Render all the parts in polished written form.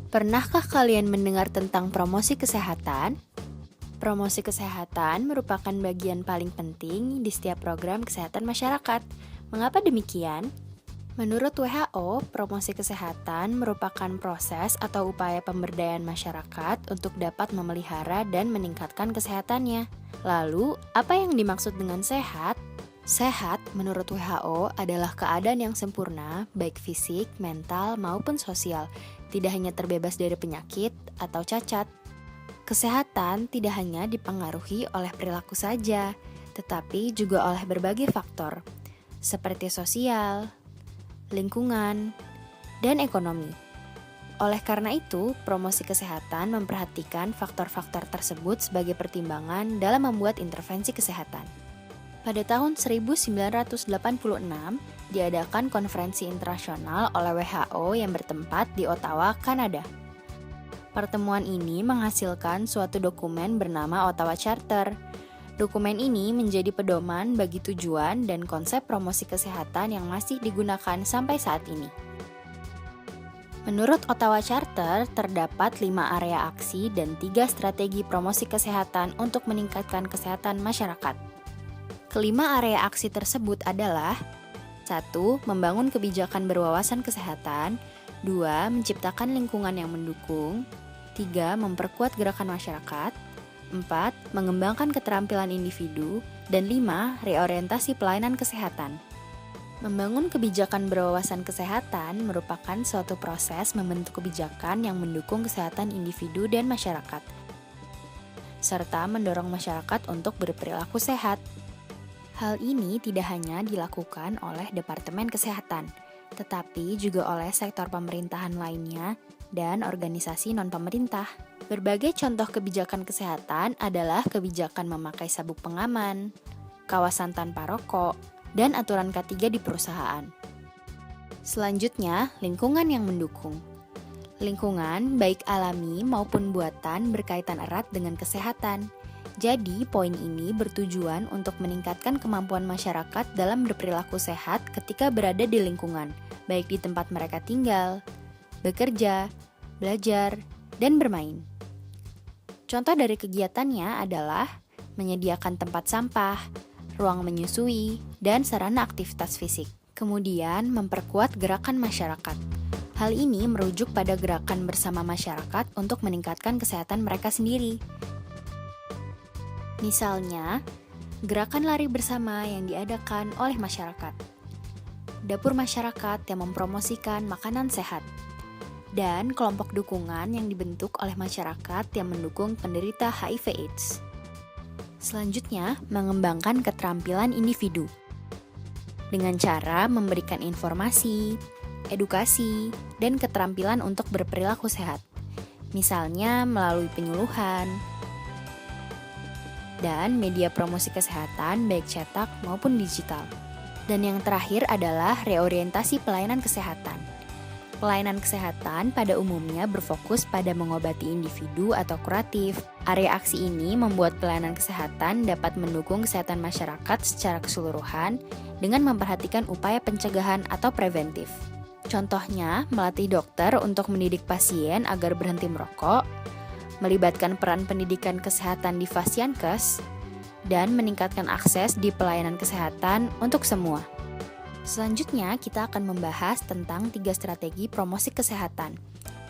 Pernahkah kalian mendengar tentang promosi kesehatan? Promosi kesehatan merupakan bagian paling penting di setiap program kesehatan masyarakat. Mengapa demikian? Menurut WHO, promosi kesehatan merupakan proses atau upaya pemberdayaan masyarakat untuk dapat memelihara dan meningkatkan kesehatannya. Lalu, apa yang dimaksud dengan sehat? Sehat, menurut WHO, adalah keadaan yang sempurna, baik fisik, mental, maupun sosial, tidak hanya terbebas dari penyakit atau cacat. Kesehatan tidak hanya dipengaruhi oleh perilaku saja, tetapi juga oleh berbagai faktor, seperti sosial, lingkungan, dan ekonomi. Oleh karena itu, promosi kesehatan memperhatikan faktor-faktor tersebut sebagai pertimbangan dalam membuat intervensi kesehatan. Pada tahun 1986, diadakan konferensi internasional oleh WHO yang bertempat di Ottawa, Kanada. Pertemuan ini menghasilkan suatu dokumen bernama Ottawa Charter. Dokumen ini menjadi pedoman bagi tujuan dan konsep promosi kesehatan yang masih digunakan sampai saat ini. Menurut Ottawa Charter, terdapat 5 area aksi dan 3 strategi promosi kesehatan untuk meningkatkan kesehatan masyarakat. Kelima area aksi tersebut adalah 1. Membangun kebijakan berwawasan kesehatan, 2. Menciptakan lingkungan yang mendukung, 3. Memperkuat gerakan masyarakat, 4. Mengembangkan keterampilan individu, dan 5. Reorientasi pelayanan kesehatan. Membangun kebijakan berwawasan kesehatan merupakan suatu proses membentuk kebijakan yang mendukung kesehatan individu dan masyarakat, serta mendorong masyarakat untuk berperilaku sehat. Hal ini tidak hanya dilakukan oleh Departemen Kesehatan, tetapi juga oleh sektor pemerintahan lainnya dan organisasi non-pemerintah. Berbagai contoh kebijakan kesehatan adalah kebijakan memakai sabuk pengaman, kawasan tanpa rokok, dan aturan K3 di perusahaan. Selanjutnya, lingkungan yang mendukung. Lingkungan, baik alami maupun buatan, berkaitan erat dengan kesehatan. Jadi, poin ini bertujuan untuk meningkatkan kemampuan masyarakat dalam berperilaku sehat ketika berada di lingkungan, baik di tempat mereka tinggal, bekerja, belajar, dan bermain. Contoh dari kegiatannya adalah menyediakan tempat sampah, ruang menyusui, dan sarana aktivitas fisik. Kemudian, memperkuat gerakan masyarakat. Hal ini merujuk pada gerakan bersama masyarakat untuk meningkatkan kesehatan mereka sendiri. Misalnya, gerakan lari bersama yang diadakan oleh masyarakat, dapur masyarakat yang mempromosikan makanan sehat, dan kelompok dukungan yang dibentuk oleh masyarakat yang mendukung penderita HIV/AIDS. Selanjutnya, mengembangkan keterampilan individu dengan cara memberikan informasi, edukasi, dan keterampilan untuk berperilaku sehat, misalnya melalui penyuluhan, dan media promosi kesehatan baik cetak maupun digital. Dan yang terakhir adalah reorientasi pelayanan kesehatan. Pelayanan kesehatan pada umumnya berfokus pada mengobati individu atau kuratif. Area aksi ini membuat pelayanan kesehatan dapat mendukung kesehatan masyarakat secara keseluruhan dengan memperhatikan upaya pencegahan atau preventif. Contohnya, melatih dokter untuk mendidik pasien agar berhenti merokok, melibatkan peran pendidikan kesehatan di Fasiankes, dan meningkatkan akses di pelayanan kesehatan untuk semua. Selanjutnya, kita akan membahas tentang 3 strategi promosi kesehatan,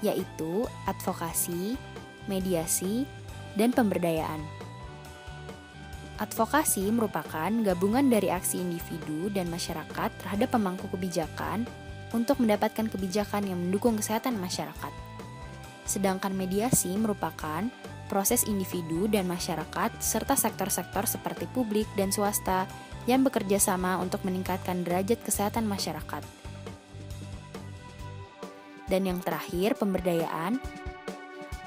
yaitu advokasi, mediasi, dan pemberdayaan. Advokasi merupakan gabungan dari aksi individu dan masyarakat terhadap pemangku kebijakan untuk mendapatkan kebijakan yang mendukung kesehatan masyarakat. Sedangkan mediasi merupakan proses individu dan masyarakat serta sektor-sektor seperti publik dan swasta yang bekerja sama untuk meningkatkan derajat kesehatan masyarakat. Dan yang terakhir, pemberdayaan,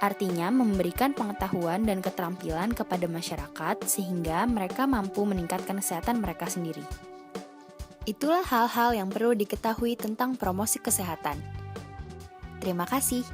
artinya memberikan pengetahuan dan keterampilan kepada masyarakat sehingga mereka mampu meningkatkan kesehatan mereka sendiri. Itulah hal-hal yang perlu diketahui tentang promosi kesehatan. Terima kasih.